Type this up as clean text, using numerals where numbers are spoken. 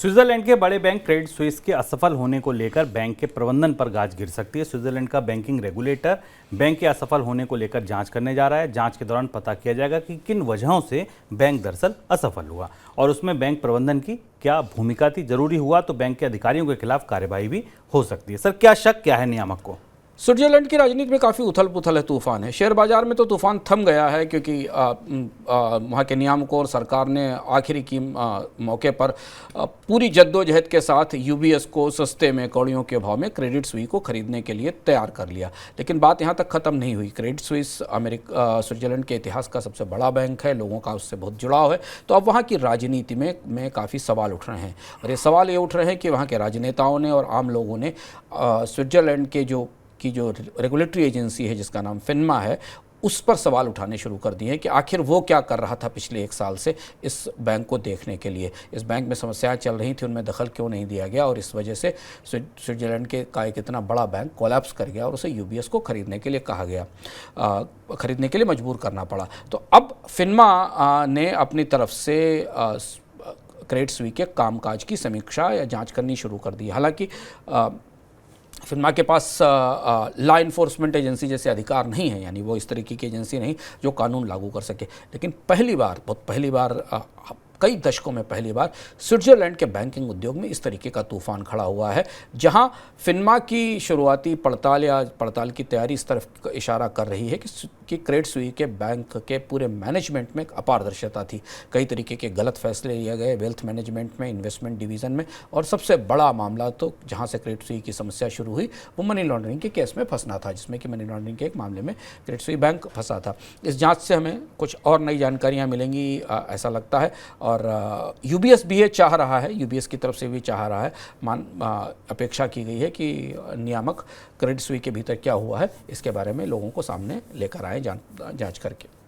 Switzerland के बड़े bank Credit Suisse के असफल होने को लेकर बैंक के प्रबंधन पर गाज गिर सकती है। स्विट्जरलैंड का बैंकिंग रेगुलेटर बैंक के असफल होने को लेकर जांच करने जा रहा है। जांच के दौरान पता किया जाएगा कि किन वजहों से बैंक दरअसल असफल हुआ और उसमें बैंक प्रबंधन की क्या भूमिका थी। जरूरी हुआ तो बैंक के अधिकारियों के खिलाफ कार्यवाही भी हो सकती है। सर, क्या शक क्या है नियामक को? स्विट्जरलैंड की राजनीति में काफ़ी उथल पुथल है, तूफान है। शेयर बाजार में तो तूफान थम गया है क्योंकि वहाँ के नियामकों और सरकार ने आखिरी की मौके पर पूरी जद्दोजहद के साथ यूबीएस को सस्ते में कौड़ियों के भाव में क्रेडिट स्विस को खरीदने के लिए तैयार कर लिया। लेकिन बात यहाँ तक ख़त्म नहीं हुई। क्रेडिट स्विस स्विट्जरलैंड के इतिहास का सबसे बड़ा बैंक है, लोगों का उससे बहुत जुड़ाव है। तो अब वहाँ की राजनीति में काफ़ी सवाल उठ रहे हैं और ये सवाल ये उठ रहे हैं कि वहाँ के राजनेताओं ने और आम लोगों ने स्विट्जरलैंड के जो रेगुलेटरी एजेंसी है जिसका नाम फिन्मा है, उस पर सवाल उठाने शुरू कर दिए हैं कि आखिर वो क्या कर रहा था पिछले 1 साल से इस बैंक को देखने के लिए। इस बैंक में समस्याएं चल रही थी, उनमें दखल क्यों नहीं दिया गया और इस वजह से स्विट्जरलैंड का एक इतना बड़ा बैंक कोलैप्स कर गया और उसे यूबीएस को खरीदने के लिए कहा गया, खरीदने के लिए मजबूर करना पड़ा। तो अब फिन्मा ने अपनी तरफ से क्रेडिट स्विस के कामकाज की समीक्षा या जाँच करनी शुरू कर दी। हालांकि फिन्मा के पास लॉ इन्फोर्समेंट एजेंसी जैसे अधिकार नहीं है, यानी वो इस तरीके की एजेंसी नहीं जो कानून लागू कर सके। लेकिन पहली बार कई दशकों में पहली बार स्विट्जरलैंड के बैंकिंग उद्योग में इस तरीके का तूफान खड़ा हुआ है, जहां फिन्मा की शुरुआती पड़ताल की तैयारी इस तरफ इशारा कर रही है कि क्रेडिट स्विस के बैंक के पूरे मैनेजमेंट में एक अपारदर्शिता थी। कई तरीके के गलत फैसले लिए गए वेल्थ मैनेजमेंट में, इन्वेस्टमेंट डिवीज़न में, और सबसे बड़ा मामला तो जहाँ से क्रेडिट स्विस की समस्या शुरू हुई वो मनी लॉन्ड्रिंग के केस में फंसना था, जिसमें कि मनी लॉन्ड्रिंग के एक मामले में क्रेडिट स्विस बैंक फंसा था। इस जाँच से हमें कुछ और नई जानकारियाँ मिलेंगी ऐसा लगता है। और यूबीएस भी ये चाह रहा है, यूबीएस की तरफ से भी चाह रहा है, अपेक्षा की गई है कि नियामक क्रेडिट स्विस के भीतर क्या हुआ है इसके बारे में लोगों को सामने लेकर आए जांच करके।